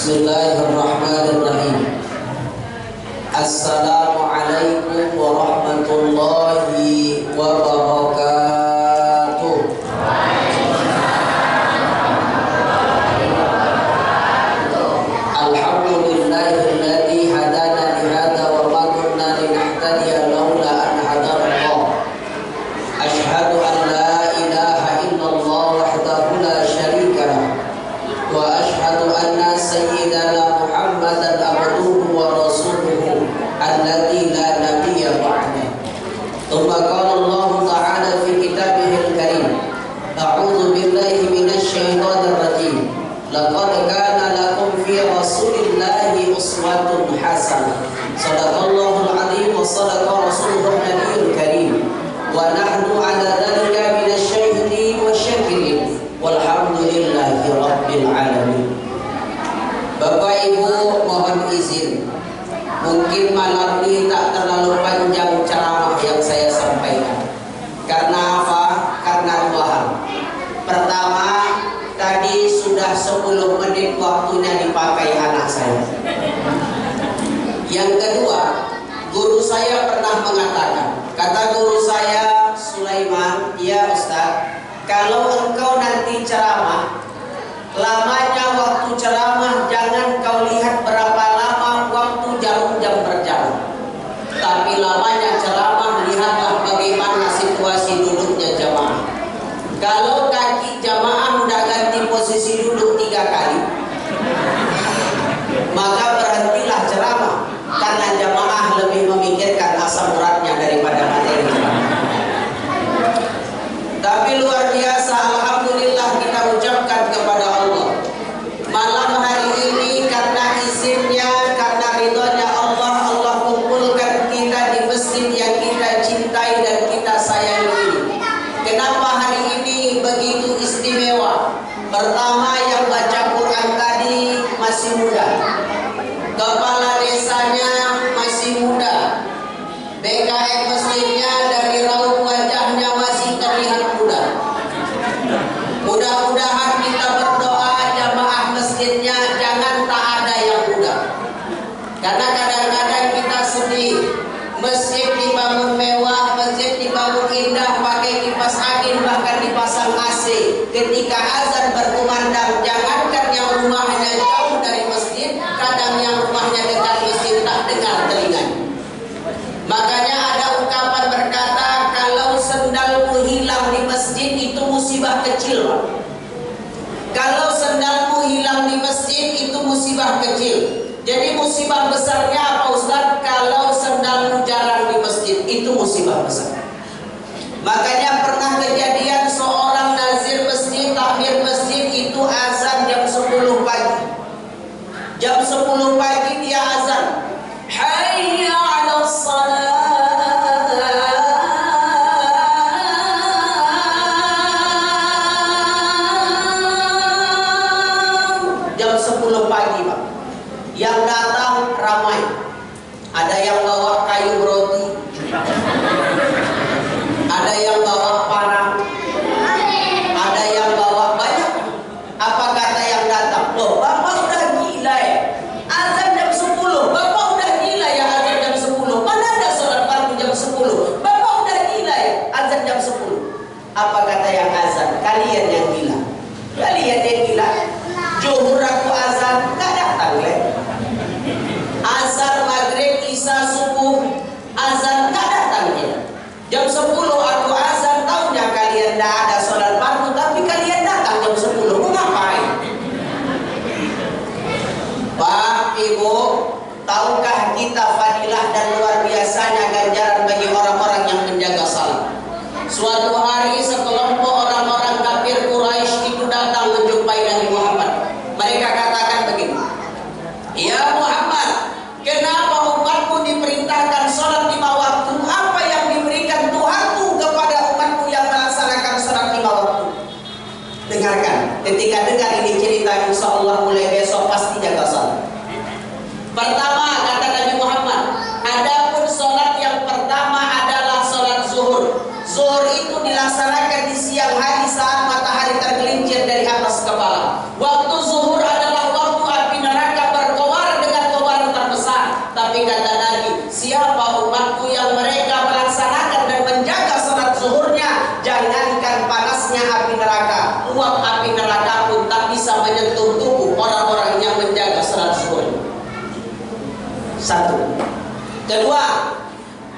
Bismillahirrahmanirrahim. Assalamualaikum warahmatullahi wabarakatuh. Alhamdulillahilladzi hadana li hadza wa ma kunna linahtadiya laula an hadanallah. Asyhadu an la ilaha illallah wahdahu la syarika lah. Wa ashhadu anna sayyidana Muhammadan abduhu wa rasuluhu alladzi la nabiyya ba'da. Tsumma qala Allah ta'ala fi kitabihil karim. A'udzu billahi minasy syaithanir rajim. Laqad kana lakum fi rasulillahi uswatun hasanah. Shadaqallahul 'azim wa shadaqa rasuluhun nabiyul karim. Wa nahnu 'ala dzalika minasy syahidin wasyakirin. Walhamdulillahi rabbil alamin. Bapak Ibu, mohon izin, mungkin malam ini tak terlalu panjang ceramah yang saya sampaikan. Karena apa? Karena dua hal. Pertama, tadi sudah 10 menit waktunya dipakai anak saya. Yang kedua, guru saya pernah mengatakan, kata guru saya Sulaiman, ya Ustaz, kalau engkau nanti ceramah, lamanya waktu ceramah jangan kau lihat berapa lama waktu jam berjalan, tapi lamanya ceramah lihatlah bagaimana situasi duduknya jamaah. Kalau kaki jamaah udah ganti posisi duduk 3 kali, maka berhentilah ceramah, karena jamaah lebih memikirkan asam uratnya daripada materi ceramah. Tapi luar biasa, alhamdulillah kita ucapkan kepada Allah. Malam hari ini karena izinnya, karena ridhonya Allah, Allah kumpulkan kita di masjid yang kita cintai dan kita sayangi ini. Kenapa hari ini begitu istimewa? Pertama, yang baca Quran tadi masih muda, kepala desanya masih muda, BKM masjidnya dari raut wajahnya masih terlihat muda. Mudah-mudahan kita berdoa jamaah masjidnya jangan tak ada yang muda. Karena kadang-kadang kita sedih, masjid dibangun mewah, masjid dibangun indah, pakai kipas angin, bahkan dipasang AC. Ketika azan berkumandang, jangankan yang rumahnya jauh dari masjid, kadang yang rumahnya dekat masjid tak dengar telinganya. Makanya ada ungkapan berkata, kalau sendalmu hilang di masjid itu musibah kecil, Pak. Kalau sendalmu hilang di masjid itu musibah kecil. Jadi musibah besarnya apa Ustaz? Kalau sendalmu jarang di masjid itu musibah besar. Makanya pernah kejadian seorang nazir masjid, takmir masjid itu azan jam 10 pagi. Jam 10 pagi dia azan, hayya 'alas shalah, jam 10 pagi, Pak. Yang datang ramai. Ada yang bawa kayu roti, ada yang bawa parang, ada yang bawa banyak. Apa kata yang datang? Loh, Bapak udah gila ya? Azan jam 10. Bapak udah gila ya azan jam 10? Mana ada sholat fardu jam 10? Bapak udah gila ya azan jam 10? Apa kata yang azan? Kalian yang gila. Kalian yang gila. Zuhur aku azan, gak datang le. Asar, maghrib, isya, subuh, azan gak datang ya. Jam 10 aku azan, tahunya kalian gak ada sholat fardu, tapi kalian datang jam 10. Mau ngapain? Pak, Ibu, tahukah kita fadilah dan luar biasanya ganjaran bagi orang-orang yang menjaga salat? Suatu hari sekelompok orang-orang kafir Quraisy itu datang menjumpai Nabi Muhammad. Mereka katakan begini, ya Muhammad, kenapa umatmu diperintahkan sholat 5 waktu? Apa yang diberikan Tuhanmu kepada umatmu yang melaksanakan sholat 5 waktu? Dengarkan, ketika dengar ini cerita, insya Allah mulai besok pasti jaga sholat. Pertama, kata Nabi Muhammad, adapun sholat yang pertama adalah sholat zuhur. Zuhur itu dilaksanakan di siang hari saat matahari tergelincir dari atas kepala. Waktu zuhur adalah waktu api neraka siapa umatku yang mereka melaksanakan dan menjaga salat zuhurnya, jangankan panasnya api neraka, uap api neraka pun tak bisa menyentuh tubuh orang-orang yang menjaga salat zuhur. Satu. Kedua,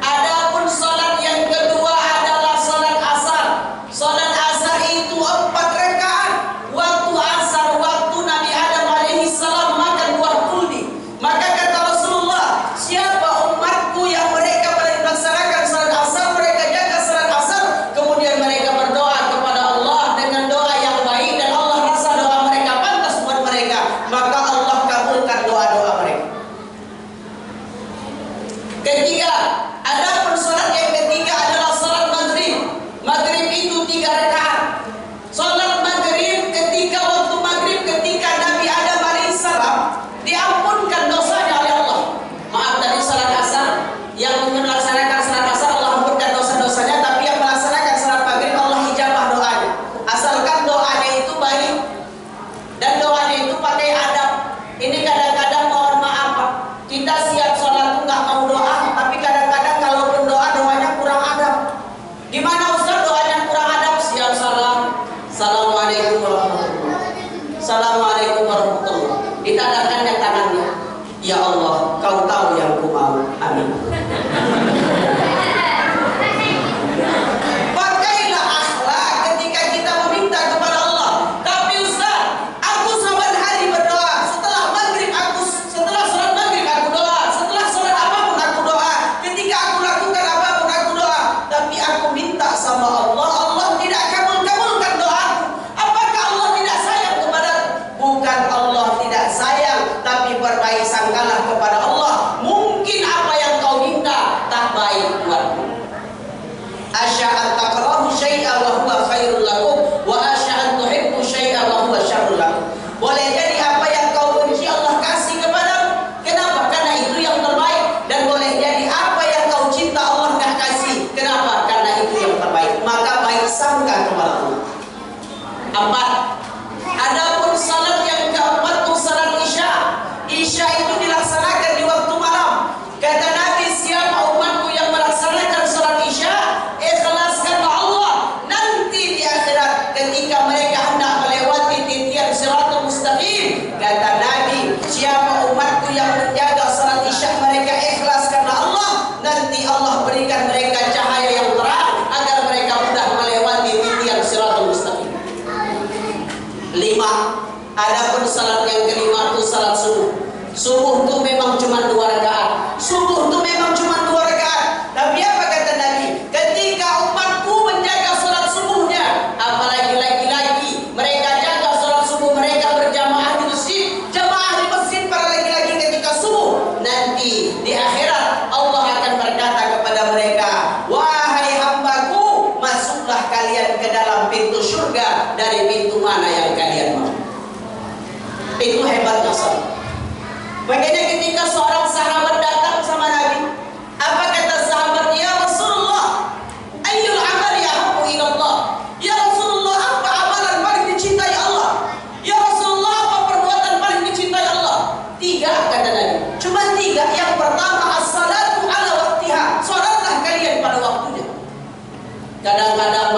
adapun salat yang kedua adalah salat asar. Salat asar itu 4 rakaat. Waktu asar, waktu Nabi Adam alaihi salam makan buah kuldi. Maka kata Rasulullah, siapa umatku yang mereka melaksanakan salat asar, mereka jaga salat asar, kemudian mereka berdoa kepada Allah dengan doa yang baik dan Allah rasa doa mereka pantas buat mereka, maka Allah kabulkan doa-doa mereka. Ketiga, adapun salat yang ketiga adalah salat maghrib. Maghrib itu 3 rakaat. Salat maghrib ketika waktu maghrib, ketika Nabi Adam alaihissalam diampunkan dosanya oleh Allah. Maaf, tadi salat asar yang melaksanakan salat asar Allah ampunkan dosa-dosanya, tapi yang melaksanakan salat maghrib Allah ijabah doanya. Asalkan doanya itu baik dan doanya itu pakai adab. Ini kadang-kadang mohon maaf Pak, kita siap sholat nggak mau doa, tapi kadang-kadang kalaupun doanya kurang adab. Gimana Ustaz doanya kurang adab? Siap salam, assalamualaikum warahmatullahi, assalamualaikum warahmatullahi. Ditandanya tangannya, ya Allah, kau tahu yang ku mau, amin. Pakailah akhlak ketika kita meminta kepada Allah. Tapi Ustaz, aku saban hari berdoa. Setelah sholat maghrib aku doa. Setelah sholat apapun aku doa. Ketika aku lakukan apapun aku doa. Tapi aku minta sama Allah, Allah tidak kabulkan doaku. Apakah Allah tidak sayang kepadaku? Bukan Allah tidak sayang, tapi berbaik sangkalah kepada Allah. Mungkin apa yang kau minta tak baik buatmu. Asya'an takrahu syai'a wa huwa khairul lakum wa asya'an tuhibbu syai'a wa huwa syarrul lakum. Boleh jadi apa yang kau benci Allah kasih kepadamu. Kenapa? Karena itu yang terbaik. Dan boleh jadi apa yang kau cinta Allah nggak kasih. Kenapa? Karena itu yang terbaik. Maka baik sangka kepada Allah. 4. Adapun salat yang keempat itu salat Isya. Isya itu dilaksanakan di waktu malam. Kata Nabi, siapa umatku yang melaksanakan salat Isya, ikhlaskan Allah. Nanti di akhirat ketika mereka hendak melewati titian Shiratal Mustaqim, kata Nabi, siapa umatku yang menjaga salat Isya, mereka ikhlas karena Allah, nanti Allah berikan mereka cahaya yang terang agar mereka mudah melewati titian Shiratal Mustaqim. 5. Adapun salat yang kelima itu salat subuh. Subuh itu memang cuma 2 rakaat. Subuh itu memang cuma 2 rakaat. Tapi apa kata Nabi? Ketika umatku menjaga salat subuhnya, apalagi laki-laki, mereka jaga salat subuh, mereka berjamaah di masjid. Jamaah di masjid para laki-laki ketika subuh, nanti di akhirat Allah akan berkata kepada mereka, wahai hambaku, masuklah kalian ke dalam pintu surga dari pintu mana yang kalian mau. Itu hebatnya salat. Makanya ketika seorang sahabat datang sama Nabi, apa kata sahabat? Ya Rasulullah, ayyul amal yahabbu ilallah. Ya Rasulullah, apa amalan paling dicintai Allah? Ya Rasulullah, apa perbuatan paling dicintai Allah? 3 kata Nabi. Cuma 3. Yang pertama, as-salatu ala waktiha. Salatlah kalian pada waktunya. Kadang-kadang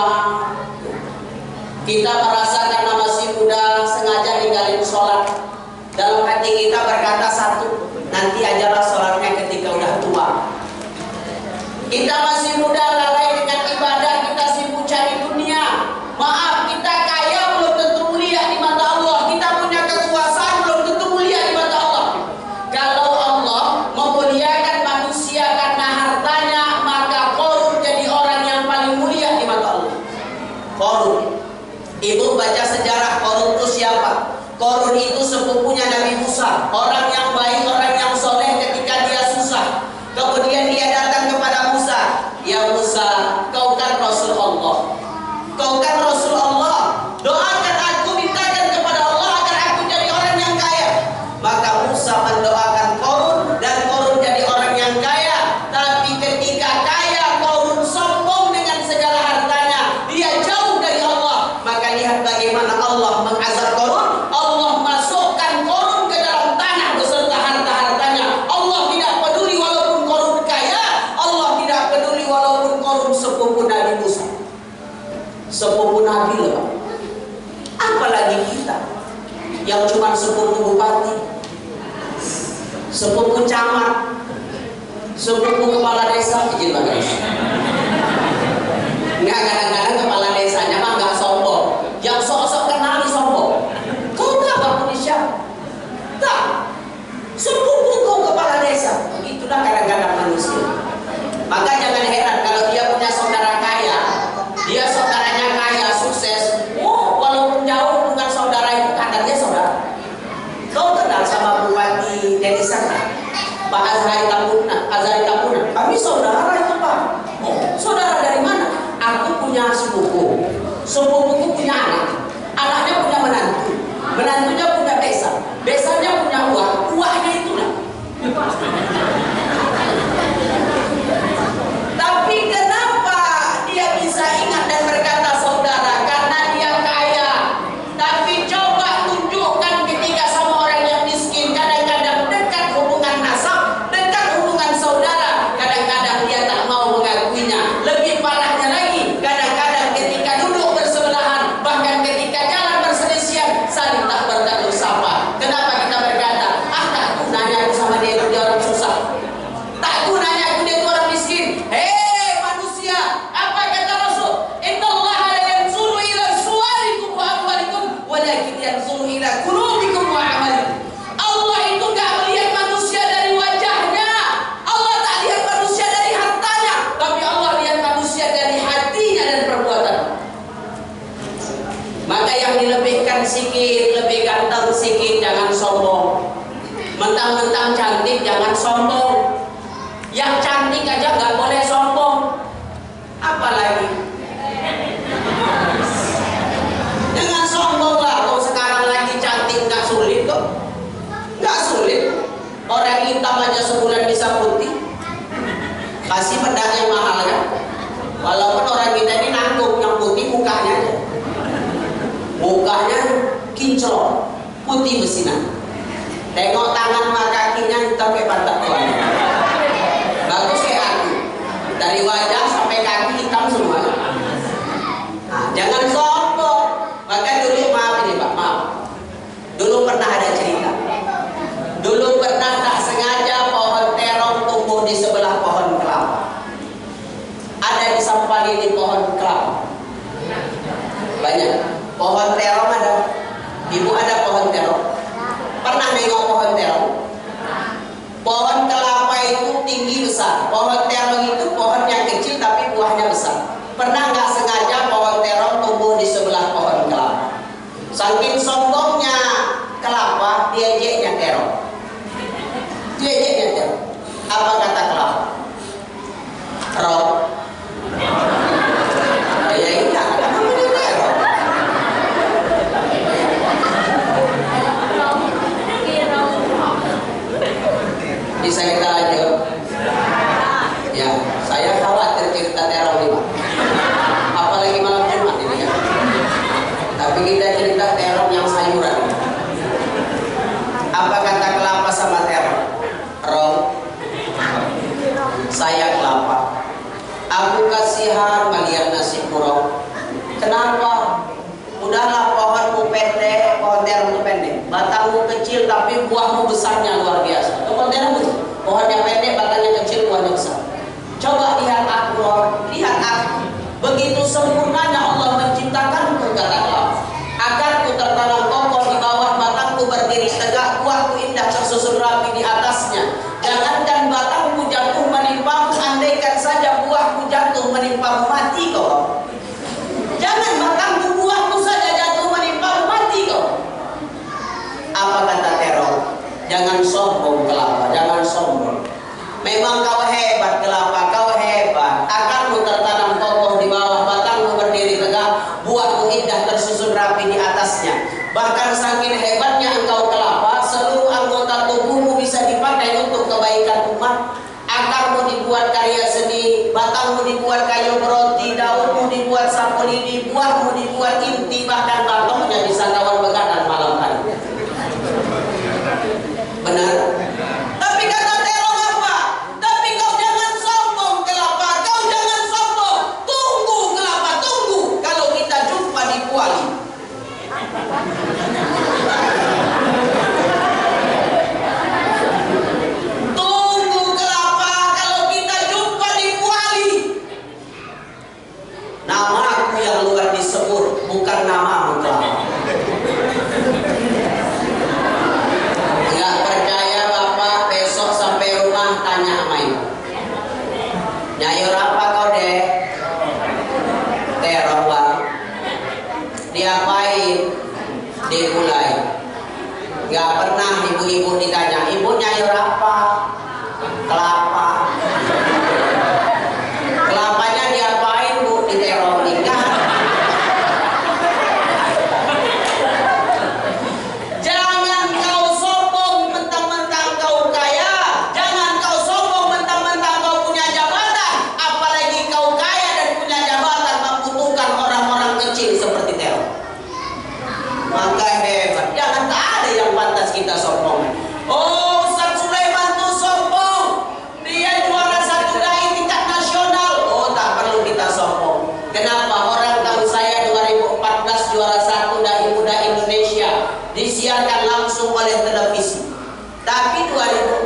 kita merasa karena masih muda sengaja ninggalin sholat. Dalam hati kita berkata satu, nanti ajalah sholatnya ketika udah tua. Kita masih muda, lalai dengan ibadah, kita sibuk cari dunia. Maaf, kita kaya belum tentu mulia di mata Allah. Kita punya kekuasaan belum tentu mulia di mata Allah. Kalau Allah memuliakan manusia karena hartanya, maka Qarun jadi orang yang paling mulia di mata Allah. Qarun, ibu baca sejarah Qarun itu siapa? Qarun itu sepupunya Nabi Musa, orang yang baik, orang yang soleh ketika dia susah. Kemudian dia datang kepada Musa, ya Musa, kau kan Rasul Allah, kau kan Rasul Allah, doakan aku, mintakan kepada Allah agar aku jadi orang yang kaya. Maka Musa mendoakan Qarun dan Qarun jadi orang yang kaya. Tapi ketika kaya, Qarun sombong dengan segala hartanya, dia jauh dari Allah. Maka lihat bagaimana Allah mengazab Qarun. Allah masukkan Qarun ke dalam tanah beserta harta kita yang cuma sepupu bupati, sepupu camat, sepupu kepala desa, izin Pak guys. Nggak, kadang-kadang kepala desanya mah nggak sombong, yang sok-sok kenali sombong. Kau nggak Pak Indonesia? Tak, sepupu kau kepala desa. Begitulah kadang-kadang manusia. Maka jangan heran kalau dia punya saudara kaya, dia saudaranya kaya, sukses. Oh, walaupun jauh bukan saudara itu, kata dia saudara. Kau kenal sama Bupati Deli Serdang, Pak Azhari Tambunan? Kami saudara itu Pak. Oh, saudara dari mana? Aku punya sepupu, sepupuku punya anak, anaknya punya menantu, menantunya punya desa, desanya punya uang, uangnya itulah. Tapi kenapa dia bisa ingat dan berkata saudara? Karena dia kaya. Tapi coba tunjukkan ketika sama orang yang miskin, kadang-kadang dekat hubungan nasab, dekat hubungan saudara, kadang-kadang dia tak mau mengakuinya. Lebih parahnya lagi, kadang-kadang ketika duduk bersebelahan, bahkan ketika jalan berselisihan, saling tak bertegur sapa. Kenapa kita berkata, ah tak gunanya aku sama dia orang susah, tak gunanya aku dia orang miskin. Hei manusia, apa kata Rasul? Innallaha la yanzuru ila suwarikum wa amwalikum, walakin yanzuru ila qulubikum wa amalikum. Allah itu gak melihat manusia dari wajahnya, Allah tak lihat manusia dari hartanya, tapi Allah lihat manusia dari hatinya dan perbuatan. Maka yang dilebihkan sikit, lebih ganteng sikit, jangan sombong. Mentang-mentang cantik jangan sombong. Yang cantik aja gak boleh sombong, apalagi jangan sombong lah. Kalau sekarang lagi cantik gak sulit kok, gak sulit. Orang hitam aja sebulan bisa putih, kasih bedak yang mahal kan. Walaupun orang kita ini nanggung, yang putih mukanya aja, mukanya kinclong, putih besinan. Tengok tangan sama kakinya hitam kayak pantat tuan. Bagus kayak aku, dari wajah sampai kaki hitam semua. Nah, jangan sombong. Maka dulu maaf ini Pak, maaf. Dulu pernah ada cerita. Dulu pernah tak sengaja pohon terong tumbuh di sebelah pohon kelapa. Ada di samping di pohon kelapa. Banyak. Pohon terong ada. Ibu ada pohon terong. Pernah nengok pohon terong? Pohon kelapa itu tinggi besar. Pohon terong itu pohon yang kecil tapi buahnya besar. Pernah nggak sengaja pohon terong tumbuh di sebelah pohon kelapa? Saking sombongnya kelapa, diejeknya terong. Diejeknya terong. Apa kata kelapa? Terong. Ya iya, namanya terong. Bisa kita lanjut? Ya, saya khawatir cerita terong ini Pak. Apalagi malam Jumat ini ya. Tapi kita cerita terong yang sayuran. Apa kata kelapa sama terong? Terong, saya kelapa, aku kasihan melihat nasib kurang. Kenapa? Udahlah pohonmu pendek, pohon terong itu pendek, batangmu kecil tapi buahmu besarnya luar biasa. Pohon terong itu, pohonnya pendek, batangnya kecil, buahnya besar. Coba lihat aku, lihat aku. Begitu sempurnanya Allah menciptakanku, kata kelapa. Akarku tertanam kokoh di bawah, batangku berdiri tegak, buahku indah tersusun rapi di atasnya. Jangankan batangku jatuh menimpamu, andaikan saja buahku jatuh menimpamu, mati kau. Jangan batangku, buahku saja jatuh menimpamu, mati kau. Apa kata terong? Jangan sombong kelapa, jangan sombong. Memang kau hebat kelapa, kau hebat. Akarmu tertanam kokoh di bawah, batangmu berdiri tegak, buahmu indah tersusun rapi di atasnya. Bahkan saking hebatnya engkau kelapa, seluruh anggota tubuhmu bisa dipakai untuk kebaikan umat. Akarmu dibuat karya seni, batangmu dibuat kayu beroti, daunmu dibuat sapu lidi, buahmu dibuat inti, bahkan batoknya bisa kawan begadang malam hari. Benar? Tapi kata terong apa? Tapi kau jangan sombong kelapa, kau jangan sombong. Tunggu kelapa, tunggu. Kalau kita jumpa di Kuali, Nggak pernah ibu-ibu ditanya, ibu nyayur apa? Kelapa. Kelapanya diapain bu? Diterong ikan. Jangan kau sombong mentang-mentang kau kaya. Jangan kau sombong mentang-mentang kau punya jabatan. Apalagi kau kaya dan punya jabatan membutuhkan orang-orang kecil seperti terong. Maka hebat. Jangan, tak ada yang pantas kita sombong. Oh, Ustaz Sulaiman tuh sombong. Dia juara satu dai tingkat nasional. Oh, tak perlu kita sombong. Kenapa? Orang tahu saya 2014 juara satu dai muda Indonesia, disiarkan langsung oleh televisi. Tapi 2014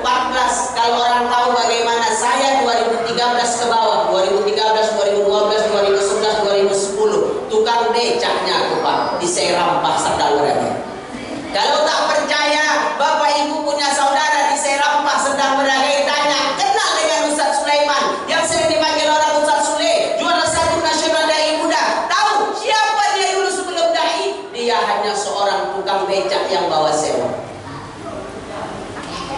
kalau orang tahu bagaimana saya 2013 ke bawah, 2013, 2012, 2011, 2010 tukang becaknya aku Pak di Serampah Sedang Beragai. Kalau tak percaya, Bapak Ibu punya saudara di Serampah Sedang Beragai, tanya, kenal dengan Ustaz Sulaiman yang sering dipanggil orang Ustaz Sule, juara satu nasional dai muda. Tahu siapa dia dulu sebelum dai? Dia hanya seorang tukang becak yang bawa sewa.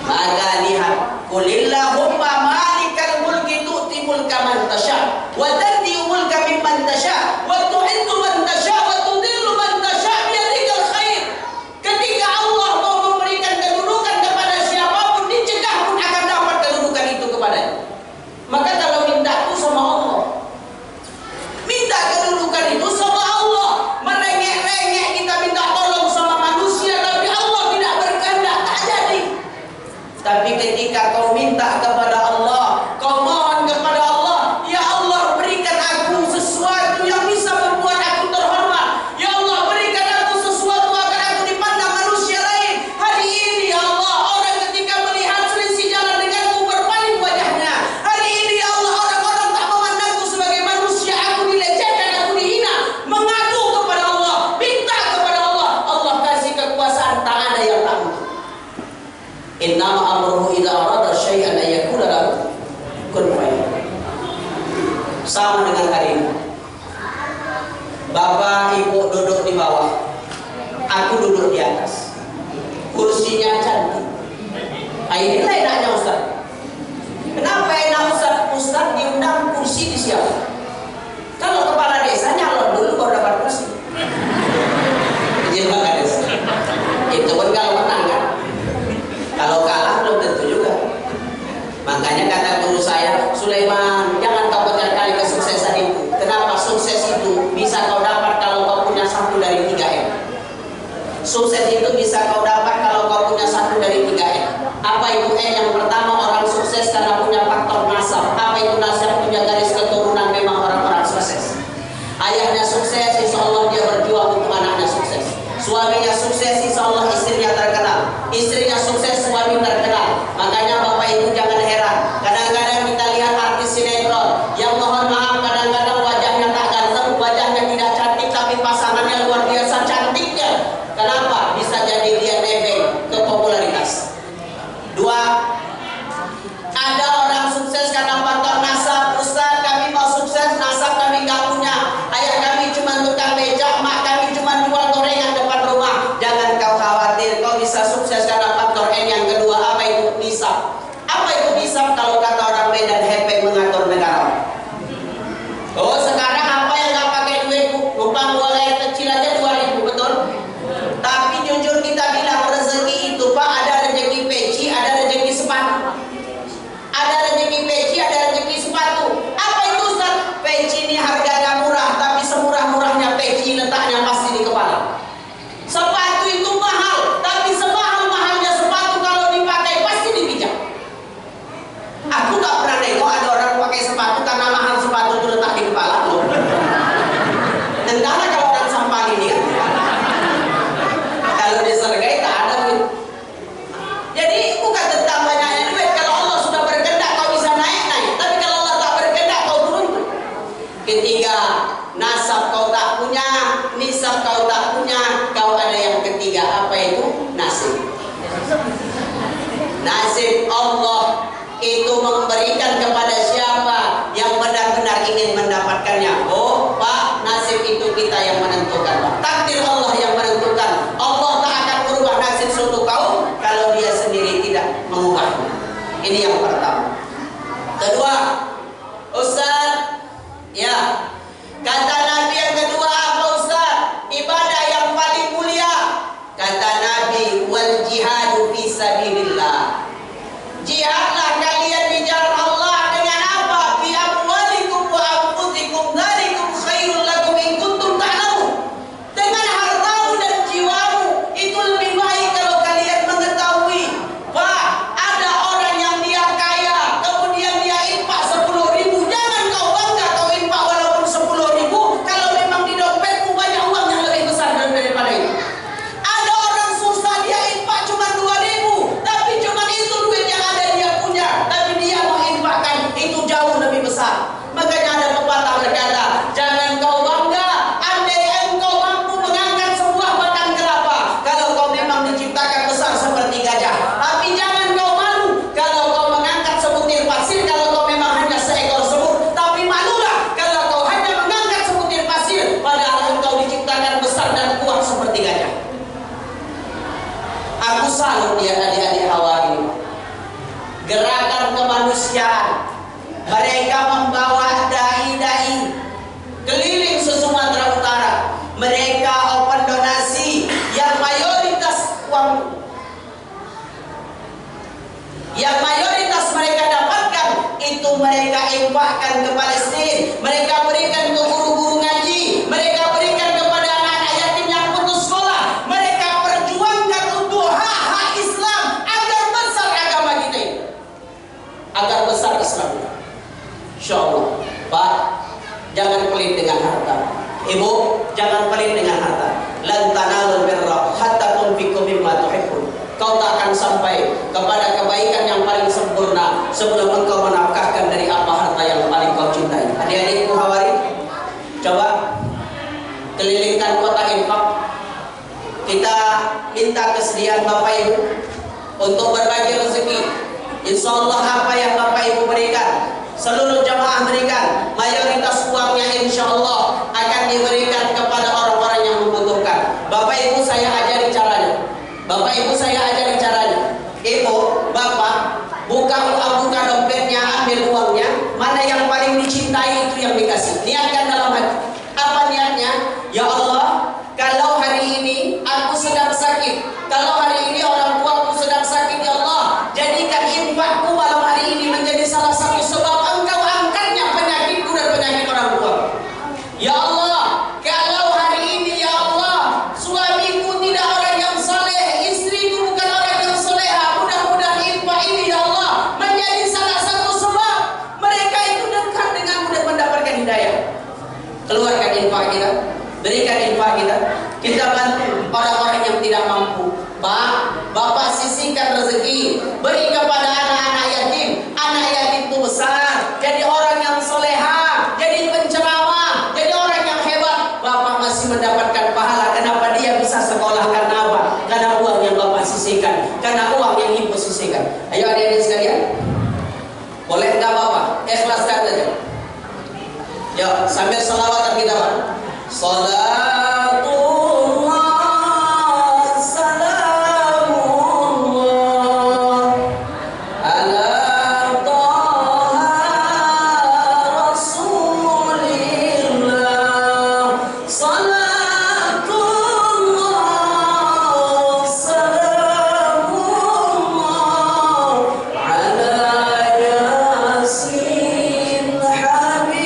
Maka lihat, Qulillahumma malikal mulki tu'ti mulka man tasha wa tanzi'u mulka mimman tasha wa tu'izzu man tasha wa tudhillu man tasha biyadikal khair. Ketika Allah mau memberikan kedudukan kepada siapapun, dicegah pun akan dapat kedudukan itu kepadanya. Maka kalau minta itu sama Allah, minta kedudukan itu sama Allah. Merengek-rengek kita minta tolong sama manusia, tapi Allah tidak berkehendak, tak jadi. Tapi ketika kau minta kepada Allah, kau mohon kepada Allah, ya Allah berikan aku sesuatu yang bisa membuat aku terhormat. Ya Allah berikan aku sesuatu agar aku dipandang manusia lain. Hari ini ya Allah, orang ketika melihat selisih jalan denganku berpaling wajahnya. Hari ini ya Allah, orang-orang tak memandangku sebagai manusia. Aku dilecehkan, aku dihina. Mengadu kepada Allah, minta kepada Allah. Allah kasih kekuasaan, tak ada yang tak mungkin. Innama amruhu idza arada syai'an ay yaqula lahu kun fayakun. Sama dengan hari ini. Bapak Ibu duduk di bawah, aku duduk di atas. Kursinya cantik. Inilah enaknya Ustaz. Kenapa enak Ustaz? Ustaz diundang kursi di siapa? Kalau kepala desa nyalon dulu baru dapat kursi. Izin Pak Kades. Itu pun kalau menang kan. Kalau kalah belum tentu juga. Makanya kata guru saya, Sulaiman, jangan kau kejar-cari kesuksesan itu. Kenapa? Sukses itu bisa kau dapat kalau kau punya satu dari 3M. Sukses itu bisa kau dapat kalau kau punya satu dari 3M. Apa itu M? Yang pertama, orang sukses karena punya faktor nasab. Apa itu nasab? Punya garis keturunan, memang orang-orang sukses. Ayahnya sukses, insya Allah dia berjuang untuk anaknya sukses. Suaminya sukses, insya Allah istrinya terkenal. Istrinya sukses, suami terkenal. Makanya Bapak Ibu jangan heran, kadang-kadang kita lihat artis sinetron yang mohon maaf kadang-kadang wajahnya tak ganteng, wajahnya tidak cantik, tapi pasangannya luar biasa cantiknya. Kenapa? Bisa jadi dia nebeng ke popularitas. 2, ada orang sukses karena faktor nasab. Ustaz, kami mau sukses, nasab kami nggak punya. Ayah kami cuma tukang becak, mak kami cuma jual gorengan depan rumah. Jangan kau khawatir, kau bisa sukses karena faktor N. Yang kedua, apa itu? Nisab. Apa itu nisab? Kalau kata orang Medan, hepeng mengatur negara. Oh, sekarang apa yang nggak pakai duit? Numpang buang air kecil aja 2.000, betul? Tapi jujur kita bilang, rezeki itu Pak, ada rezeki peci, ada rezeki sepatu. Ada rezeki peci, ada rezeki sepatu. Apa itu Ustaz? Peci ini harganya murah, tapi semurah-murahnya peci letaknya pasti di kepala. Sepatu itu mahal, tapi semahal-mahalnya sepatu kalau dipakai pasti dipijak. Aku gak pernah nengok ada orang pakai sepatu karena mahal sepatu itu letak di kepala. Loh. Entahlah kalau orang sampah ini kan. Kalau disergai tak ada duit. Jadi bukan tentang banyaknya duit. Kalau Allah sudah berkehendak kau bisa naik-naik. Tapi kalau Allah tak berkehendak kau turun. Ketiga, nasab kau tak punya, nisab kau tak punya, kau ada yang ketiga. Apa itu? Nasib. Nasib Allah itu memberikan kepada siapa yang benar-benar ingin mendapatkannya. Oh Pak, nasib itu kita yang menentukan Pak. Takdir Allah yang menentukan. Allah tak akan merubah nasib suatu kaum mengubahnya. Ini yang pertama. Kedua, Ustaz, ya, kata Nabi yang kedua apa Ustaz? Ibadah yang paling mulia. Kata Nabi, wal jihadu fi sabilillah. Jihadlah kalian di jalan Allah dengan apa? Bi amwalikum wa anfusikum dzalikum khairul lakum in kuntum ta'lamun. Dengan hartamu dan jiwamu itu lebih baik kalau kalian mengetahui. Pak, ada orang yang dia kaya, kemudian dia infak 10.000. Jangan kau bangga kau infak walaupun 10.000 kalau memang di dompetmu banyak uang yang lebih besar daripada itu. Ada orang susah, dia infak cuma 2.000, tapi cuma itu duit yang ada dia punya, tapi dia mau infakkan itu jauh lebih besar. Makanya ada pepatah berkata, jangan kau bangga andai engkau mampu mengangkat sebuah batang kelapa kalau kau memang diciptakan besar seperti gajah. Tapi jangan kau malu kalau kau mengangkat sebutir pasir kalau kau memang hanya seekor semut. Tapi malulah kalau kau hanya mengangkat sebutir pasir padahal engkau diciptakan besar dan kuat seperti gajah. Aku salut dia adik-adik Hawari. Gerakan kemanusiaan. Mereka membawa dai-dai keliling se-Sumatera Utara. Mereka open donasi yang mayoritas uang, yang mayoritas mereka dapatkan itu mereka infakkan ke Palestina. Mereka berikan ke guru-guru ngaji. Mereka berikan kepada anak-anak yatim yang putus sekolah. Mereka perjuangkan untuk hak-hak Islam agar besar agama kita ini, agar besar Islam kita. Insya Allah. Pak, jangan pelit dengan harta. Ibu, jangan pelit dengan harta. Lan tanalul birra hatta tunfiqu mimma tuhibbun. Kau tak akan sampai kepada kebaikan yang paling sempurna sebelum engkau menafkahkan dari apa harta yang paling kau cintai. Adik-adikku Hawari, coba kelilingkan kota infak. Kita minta kesediaan Bapak Ibu untuk berbagi rezeki. Insya Allah apa yang Bapak Ibu berikan, seluruh jamaah berikan, mayoritas uangnya insya Allah akan diberikan kepada orang-orang yang membutuhkan. Bapak Ibu saya ajari caranya. Bapak Ibu saya ajari caranya. Ibu, Bapak, buka dompetnya, ambil uangnya, mana yang paling dicintai itu yang dikasih. Niatkan dalam hati. Apa niatnya? Ya Allah, kalau hari ini aku sedang sakit, kalau hari ini orang tuaku sedang sakit, ya Allah, jadikan infakku malam hari ini menjadi salah satu sebab engkau angkatnya penyakitku dan penyakit orang tua. Ya Allah, kalau hari ini ya Allah suamiku tidak orang yang saleh, istriku bukan orang yang soleha, mudah-mudahan infak ini ya Allah menjadi salah satu sebab mereka itu dekat denganmu dan mendapatkan hidayah. Keluarkan infak kita, berikan infak kita, kita bantu orang-orang yang tidak mampu. Pak, Bapak sisihkan rezeki, beri kepada anak-anak yatim. Anak yatim itu besar, jadi orang yang soleha, jadi penceramah, jadi orang yang hebat. Bapak masih mendapatkan pahala. Kenapa dia bisa sekolah? Karena apa? Karena uang yang Bapak sisihkan, karena uang yang Ibu sisihkan. Ayo adik-adik sekalian, boleh nggak Bapak? Ikhlaskan saja. Ya, sambil salawatan kita Pak. Salatullah salamullah ala taha rasulillah. Salatullah salamullah ala yasin habibillah.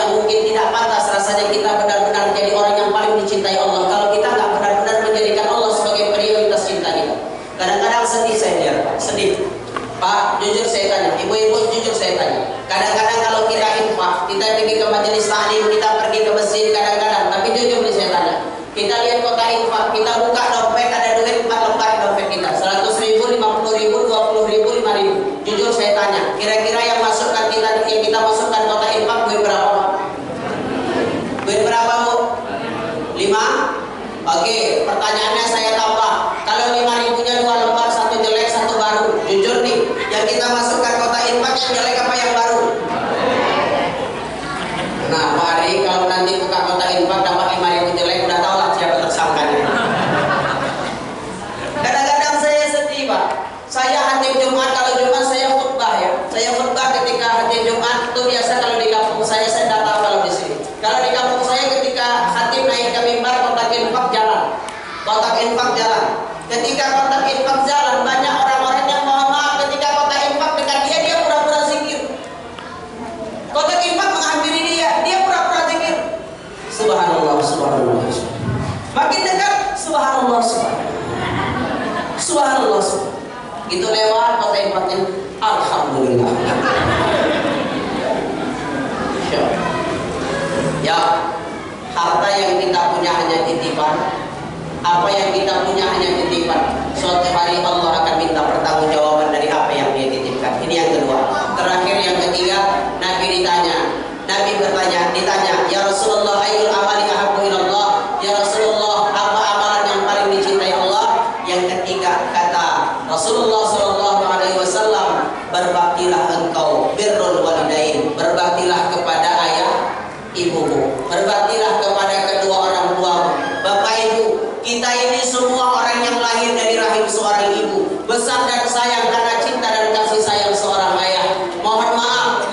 rasanya mungkin tidak pantas, rasanya kita benar-benar menjadi orang yang paling dicintai Allah kalau kita nggak benar-benar menjadikan Allah sebagai prioritas cinta kita. Kadang-kadang sedih saya lihat, Pak, sedih. Pak, jujur saya tanya, ibu-ibu jujur saya tanya. Kadang-kadang kalau kita infak, kita pergi ke majelis taklim, kita pergi ke masjid kadang-kadang, tapi jujur nih saya tanya. Kita lihat kota infak, kita buka dompet, ada duit 4 lembar dompet kita, 100.000, 50.000, 20.000, 5.000. Jujur saya tanya, kira-kira yang masukkan kita masukkan kota infak duit berapa, Pak? Duit berapa, Bu? 5? Oke, pertanyaannya saya tambah. Kalau 5.000-nya 2 lembar, 1 jelek, 1 baru. Jujur nih, yang kita masukkan kota infak yang jelek apa yang baru? Nah, Pak Ari, kalau nanti buka kota infak dapat 5.000 jelek, udah tahu lah siapa tersangkanya. Kadang-kadang saya sedih, Pak. Saya khatib Jumat, kalau Jumat saya khutbah ya. Saya khutbah ketika khatib Jumat itu biasa kalau di kampung saya tidak tahu kalau di sini. Kalau di kampung saya ketika khatib naik ke mimbar kotak infak jalan. Kotak infak jalan. Ketika kotak infak jalan, banyak orang-orang yang mohon maaf ketika kotak infak dekat dia pura-pura zikir. Kotak infak menghampiri dia pura-pura zikir. Subhanallah, subhanallah. Makin dekat, subhanallah, subhanallah. Subhanallah, subhanallah. Gitu lewat kota infaknya, alhamdulillah. Ya, harta yang kita punya hanya titipan. Apa yang kita punya hanya titipan. Suatu hari Allah akan minta pertanggungjawaban dari apa yang dia titipkan. Ini yang kedua. Terakhir yang ketiga, Nabi ditanya, ya Rasulullah, ayyul amali ahabbu ilallah? Ya Rasulullah, apa amalan yang paling dicintai Allah? Yang ketiga kata Rasulullah SAW, berbaktilah engkau birrul walidain, berbaktilah kepada ayah ibumu, berbaktilah kepada kedua orang tuamu. Bapak Ibu, kita ini semua orang yang lahir dari rahim seorang ibu, besar dan sayang karena cinta dan kasih sayang seorang ayah. Mohon maaf,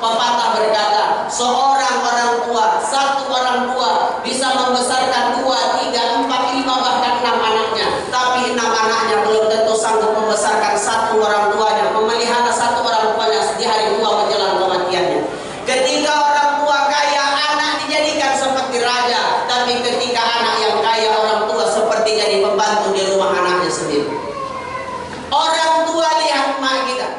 pepatah berkata, seorang orang tua, satu orang tua bisa membesarkan 2, 3, 4, 5 bahkan 6 anaknya. Tapi 6 anaknya belum tentu sanggup membesarkan satu orang tuanya, memelihara satu orang tuanya di hari tua menjelang kematiannya. Ketika orang tua kaya, anak dijadikan seperti raja. Tapi ketika anak yang kaya, orang tua seperti jadi pembantu di rumah anaknya sendiri. Orang tua lihat mak kita,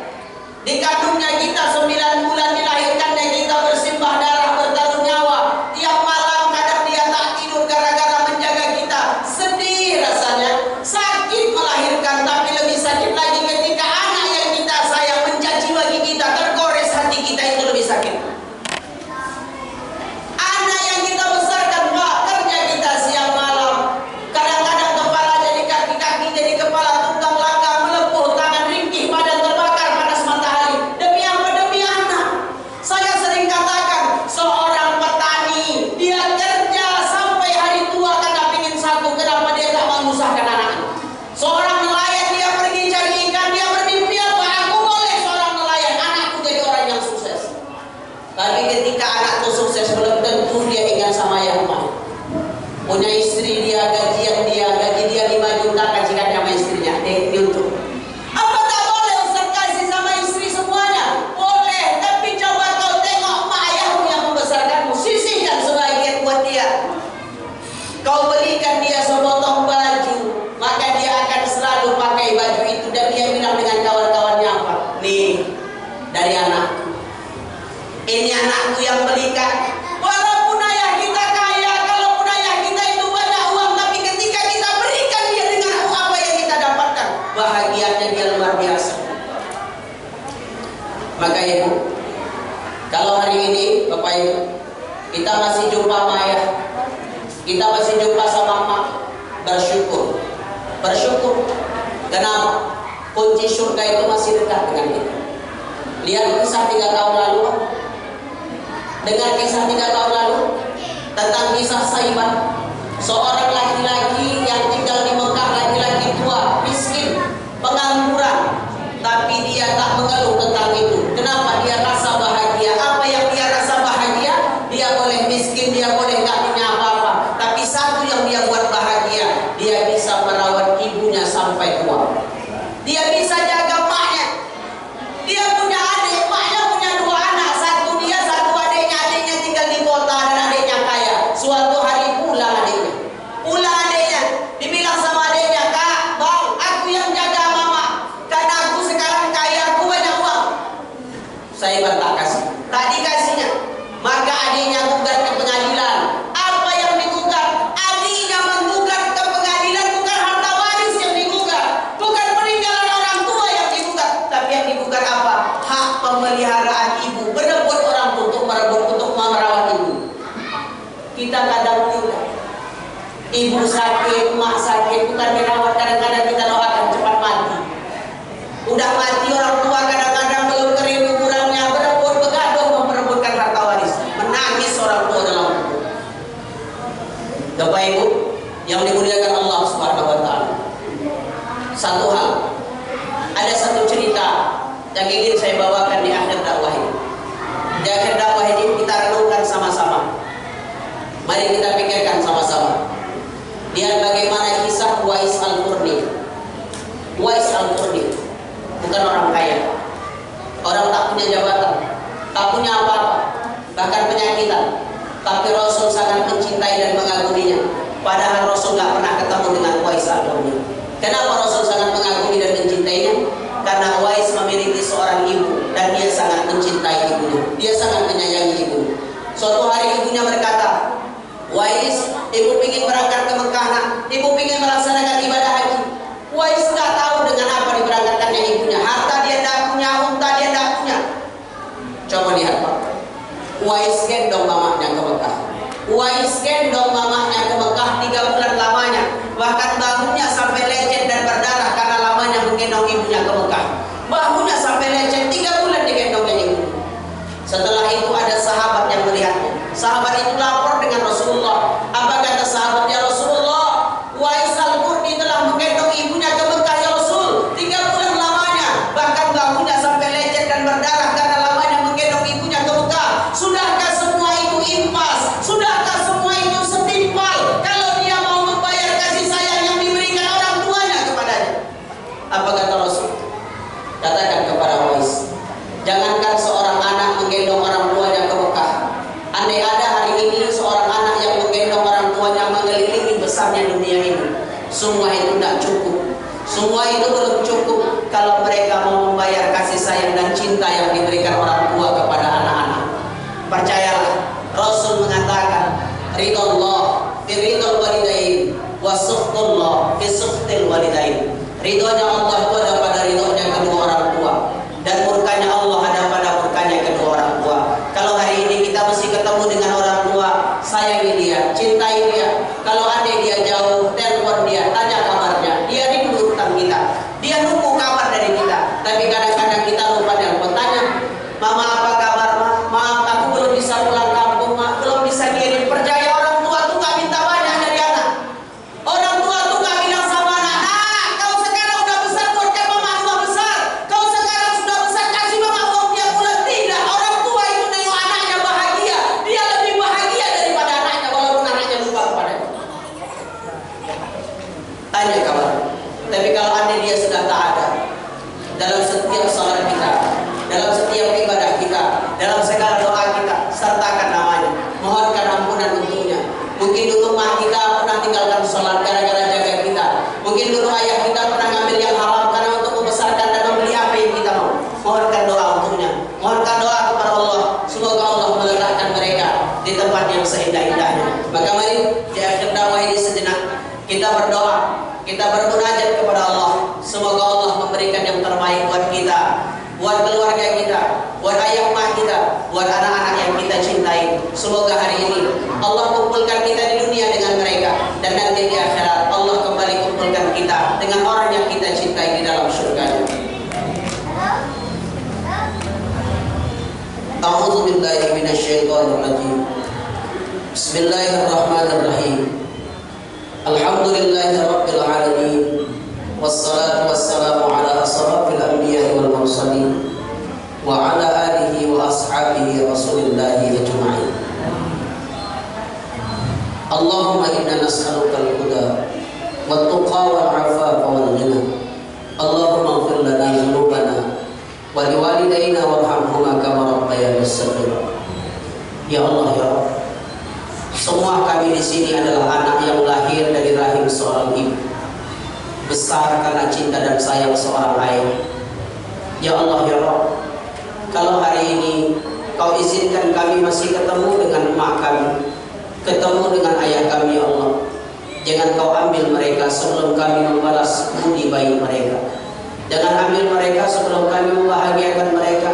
dikandungnya kita 9 bulan, dilahirkannya kita bersimbah darah, bertaruh nyawa. Tiap malam kadang dia tak tidur gara-gara menjaga kita. Sedih rasanya, sakit melahirkan, tapi lebih sakit lagi ketika anak yang kita sayang mencaci bagi kita, tergores hati kita, itu lebih sakit. Anak yang kita besarkan, Pak, kerja kita siang malam, kadang-kadang kepala jadi kaki jadi kepala tunggang langka, melepuh, tangan ringkih, badan terbakar panas matahari. Demi apa? Demi anak. Saya sering katakan, seorang petani dia kerja sampai hari tua karena pingin satu, kenapa dia tak menyusahkan anaknya? Seorang nelayan dia pergi cari ikan, dia bermimpi apa? Aku boleh seorang nelayan, anakku jadi orang yang sukses. Tapi ketika anakku sukses, belum tentu dia ingat sama yang lain. Punya istri dia, gaji dia 5 juta, kasihkan sama istrinya, diuntung. Apa tak boleh Ustaz kasih sama istri semuanya? Boleh, tapi coba kau tengok mak ayahmu yang membesarkanmu, sisihkan sebagian buat dia. Kau belikan dia sepotong baju, maka dia akan selalu pakai baju itu, dan dia bilang dengan kawan-kawannya apa? Nih, dari anakku. Ini anakku yang belikan. Walaupun ayah kita kaya, kalaupun ayah kita itu banyak uang, tapi ketika kita berikan dia dengan apa yang kita dapatkan, bahagianya dia luar biasa. Maka Ibu, kalau hari ini Bapak Ibu, kita masih jumpa sama ayah, kita masih jumpa sama mak, bersyukur. Kenapa? Kunci surga itu masih dekat dengan kita. Lihat kisah 3 tahun lalu, dengar kisah 3 tahun lalu tentang kisah Saiban, seorang laki-laki yang tinggal di Mekah, laki-laki tua, miskin, pengangguran, tapi dia tak mengeluh tentang itu. Kenapa? Dia rasa bahagia. Apa yang dia rasa bahagia? Dia boleh miskin, dia boleh gak punya apa-apa, tapi satu yang dia buat bahagia, dia bisa merawat ibunya sampai tua. Dia bisa jaga maknya. Dia punya adik, maknya punya 2 anak, satu dia, satu adiknya tinggal di kita kadang tidak. Ibu sakit, mak sakit, bukan dirawat, kadang-kadang kita doakan cepat mati. Udah mati orang tua kadang-kadang belum kering kuburannya, berebut begaduh memperebutkan harta waris, menangis orang tua dalam kubur. Bapak Ibu yang dimuliakan Allah Subhanahu wa taala. Satu hal, ada satu cerita yang ingin saya bawakan di akhir dakwah ini. Di akhir dakwah ini kita renungkan sama-sama. Mari kita pikirkan sama-sama. Lihat bagaimana kisah Uwais Al-Qarni. Uwais Al-Qarni bukan orang kaya, orang tak punya jabatan, tak punya apa-apa, bahkan penyakitan. Tapi Rasul sangat mencintai dan mengaguminya. Padahal Rasul nggak pernah ketemu dengan Uwais Al-Qarni. Kenapa Rasul sangat mengagumi dan mencintainya? Karena Uwais memiliki seorang ibu dan dia sangat mencintai ibunya. Dia sangat menyayangi ibunya. Suatu hari ibunya berkata, Uwais, ibu ingin berangkat ke Mekah, nak. Ibu ingin melaksanakan ibadah haji. Uwais nggak tahu dengan apa diberangkatkannya ibunya. Harta dia tidak punya, unta dia tidak punya. Coba lihat Pak. Uwais gendong mamanya ke Mekah. Uwais gendong mamanya ke Mekah 3 bulan lamanya. Bahkan bahunya sampai lecet dan berdarah karena lamanya menggendong ibunya ke Mekah. Bahunya sampai lecet 3 bulan digendongnya ibu. Setelah itu ada sahabat yang melihatnya. Sahabat itu lapor dengan Rasulullah. Apa kata sahabatnya? Rasulullah, Uwais Al-Qarni telah menggendong ibunya ke Mekah ya Rasul, 3 bulan lamanya. Bahkan bahunya sampai lecet dan berdarah karena lamanya menggendong ibunya ke Mekah. Sudahkah semua itu impas? Sudahkah semua itu setimpal? Kalau dia mau membayar kasih sayang yang diberikan orang tuanya kepadanya. Apa kata Rasul? Katakan kepada Uwais, jangankan seorang anak menggendong orang tuanya ke Mekah. Andai ada hari ini seorang anak yang menggendong orang tuanya mengelilingi besarnya dunia ini, semua itu tidak cukup. Semua itu belum cukup kalau mereka mau membayar kasih sayang dan cinta yang diberikan orang tua kepada anak-anak. Percayalah, Rasul mengatakan, ridallah fi ridal walidain wa sukhtullah fi sukhtil walidain. Ridhonya Allah itu ada pada ridhonya kedua orang tua, dan murkanya Allah ada pada murkanya kedua orang tua. Kalau hari ini kita mesti ketemu dengan orang tua, sayangi dia, cintai dia. Kalau ada dia jauh, telepon dia, tanya kabarnya. Dia rindu tentang kita, dia nunggu kabar dari kita. Tapi kadang-kadang kita lupa telepon, tanya, mama apa kabar? Maaf, aku belum bisa pulang kampung, ma. Belum bisa kirim. Percaya orang tua tuh gak minta banyak dari anak. Orang tua tuh gak bilang sama anak, ah, kau sekarang udah besar, buatkan mama uang besar. Kau sekarang sudah besar, kasih mama uang tiap bulan. Tidak, orang tua itu nengok anaknya bahagia. Dia lebih bahagia daripada anaknya, walaupun anaknya lupa kepadanya. Tanya kabar. Tapi kalau anda dia sudah tak ada dalam setiap salat kita, dalam setiap ibadah kita, dalam segala doa kita, sertakan namanya, mohonkan ampunan untuknya. Mungkin dulu mah kita pernah tinggalkan sholat gara-gara jaga kita. Mungkin dulu ayah kita pernah ngambil yang haram karena untuk membesarkan dan membeli apa yang kita mau. Mohonkan doa untuknya, mohonkan doa kepada Allah. Semoga Allah meletakkan mereka di tempat yang seindah-indahnya. Maka mari di akhir dakwah ini sejenak kita berdoa, kita bermunajat kepada Allah. Semoga Allah memberikan yang terbaik buat kita, buat keluarga kita, buat ayah mah kita, buat anak-anak yang kita cintai. Semoga hari ini Allah kumpulkan kita di dunia dengan mereka, dan nanti di akhirat Allah kembali kumpulkan kita dengan orang yang kita cintai di dalam surga. A'udzu billahi minasyaitonir rajim. Bismillahirrahmanirrahim. Alhamdulillahi rabbil alamin. Wassalatu wassalamu ala asrafil anbiya'i wal mursalin wa ala alihi wa ashabihi rasulillahi ajma'in. Allahumma inna nas'aluka al-huda wat tuqa wal 'afafa wal ghina. Allahumma ighfir lana dhunubana wa liwalidayna warhamhuma kama rabbayana shaghira. Ya Allah ya Rabb, semua kami di sini adalah anak yang lahir dari rahim seorang ibu, besar karena cinta dan sayang seorang ayah. Ya Allah ya Rabb, kalau hari ini Kau izinkan kami masih ketemu dengan emak kami, ketemu dengan ayah kami ya Allah, jangan Kau ambil mereka sebelum kami membalas budi baik mereka. Jangan ambil mereka sebelum kami membahagiakan mereka.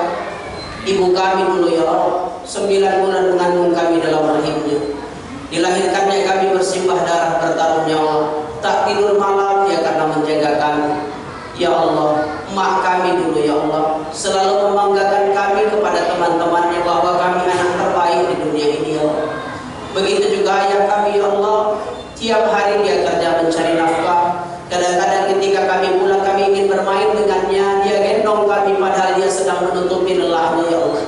Ibu kami dulu ya Allah, 9 bulan mengandung kami dalam rahimnya. Dilahirkannya kami bersimbah darah bertaruh nyawa, tak tidur malam dia karena menjaga kami. Ya Allah, mak kami dulu ya Allah selalu membanggakan kami kepada teman-temannya bahwa kami anak terbaik di dunia ini ya Allah. Begitu juga ayah kami ya Allah, tiap hari dia kerja mencari nafkah. Kadang-kadang ketika kami pulang kami ingin bermain dengannya, dia gendong kami padahal dia sedang menutupi lelahnya ya Allah.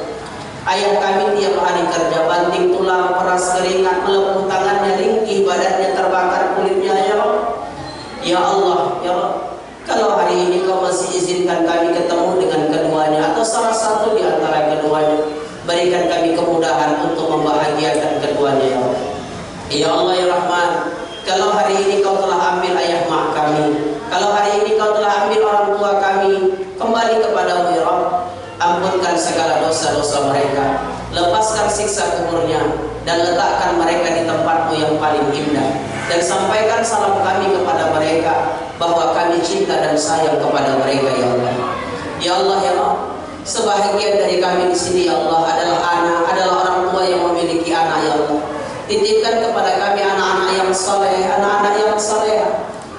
Ayah kami tiap hari kerja banting tulang, peras keringat, melepuh tangannya, ringkih badannya, terbakar kulitnya ya Allah. Ya Allah, ya Allah, kalau hari ini kau masih izinkan kami ketemu dengan keduanya atau salah satu di antara keduanya, berikan kami kemudahan untuk membahagiakan keduanya ya Allah. Ya Allah ya Rahman, kalau hari ini kau telah ambil ayah mak kami, kalau hari ini kau telah ambil orang tua kami, kembali kepadamu ya Rabb. Ampunkan segala dosa-dosa mereka, lepaskan siksa kuburnya, dan letakkan mereka di tempatmu yang paling indah. Dan sampaikan salam kami kepada mereka bahwa kami cinta dan sayang kepada mereka ya Allah. Ya Allah ya Allah, sebahagian dari kami di sini ya Allah adalah anak, adalah orang tua yang memiliki anak ya Allah. Titipkan kepada kami anak-anak yang saleh, anak-anak yang saleh.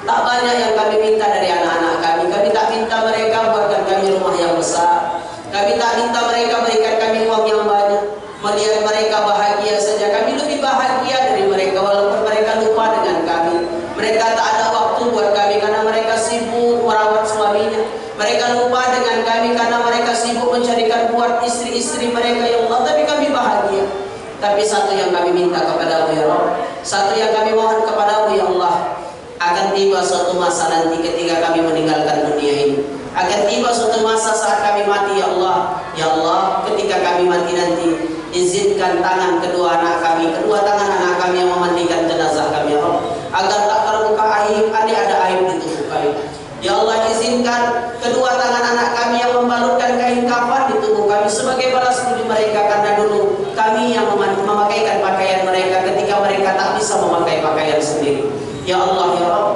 Tak banyak yang kami minta dari anak-anak kami. Kami tak minta mereka buatkan kami rumah yang besar. Kami tak minta mereka berikan kami uang yang banyak. Melihat mereka bahagia saja, kami lebih bahagia dari mereka walaupun mereka lupa dengan kami. Mereka tak ada waktu buat kami karena mereka sibuk merawat suaminya. Mereka lupa dengan kami karena mereka sibuk mencarikan buat istri-istri mereka ya Allah. Tapi kami bahagia. Tapi satu yang kami minta kepadamu ya Rabb, satu yang kami mohon kepadamu ya Allah, akan tiba suatu masa nanti ketika kami meninggalkan dunia ini. Akan tiba suatu masa saat kami mati ya Allah. Ya Allah, ketika kami mati nanti, izinkan tangan kedua anak kami, kedua tangan anak kami yang memandikan jenazah kami ya Allah, agar tak terbuka aib, ada aib di tubuh kami. Ya Allah, izinkan kedua tangan anak kami yang membalutkan kain kafan di tubuh kami sebagai balas budi mereka karena dulu kami yang memakaikan pakaian mereka ketika mereka tak bisa memakai pakaian sendiri. Ya Allah ya Rabb,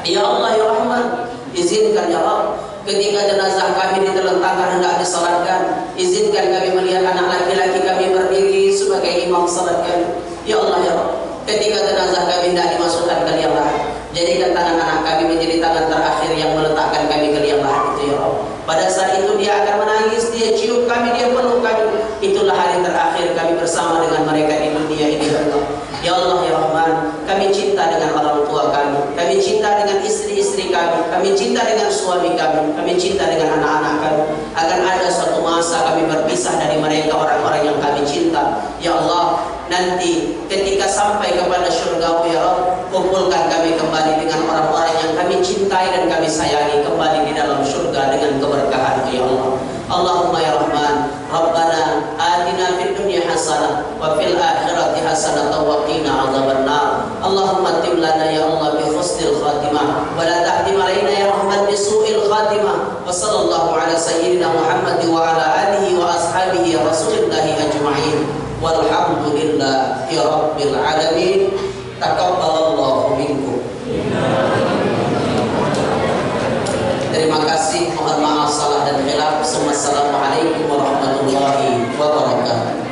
ya Allah ya Rahman, izinkan ya Rabb ketika jenazah kami diterlentangkan hendak disalatkan, izinkan kami melihat anak laki-laki kami berdiri sebagai imam salat kami. Ya Allah ya Rabb, ketika jenazah kami hendak dimasukkan ke liang lahat, jadikan tangan anak kami menjadi tangan terakhir yang meletakkan kami ke liang lahat itu ya Rabb. Pada saat itu dia akan menangis, dia cium kami, dia peluk kami. Itulah hari terakhir kami bersama dengan mereka di dunia ini ya Allah. Ya Allah ya Rahman, kami cinta dengan orang tua kami cinta dengan istri-istri kami cinta dengan suami kami cinta dengan anak-anak kami. Akan ada suatu masa kami berpisah dari mereka, orang-orang yang kami cinta. Ya Allah, nanti ketika sampai kepada surga ya Rabb, kumpulkan kami kembali dengan orang-orang yang kami cintai dan kami sayangi kembali di dalam surga dengan keberkahan ya Allah. Allahumma ya Rahman, Rabbana atina fid dunya hasanah wa fil akhirati hasanah wa qina adzabannar. Allahumma tim lana ya Allah bi husnil khatimah wa la tahtim alaina ya Rahman bi su'il khatimah. Wa sallallahu ala sayyidina Muhammad wa ala alihi wa ashabihi rasulillahi ajma'in. Walhamdulillahi rabbil alamin. Taqabbalallahu minkum. Terima kasih, mohon maaf salah dan khilaf. Assalamualaikum warahmatullahi wabarakatuh.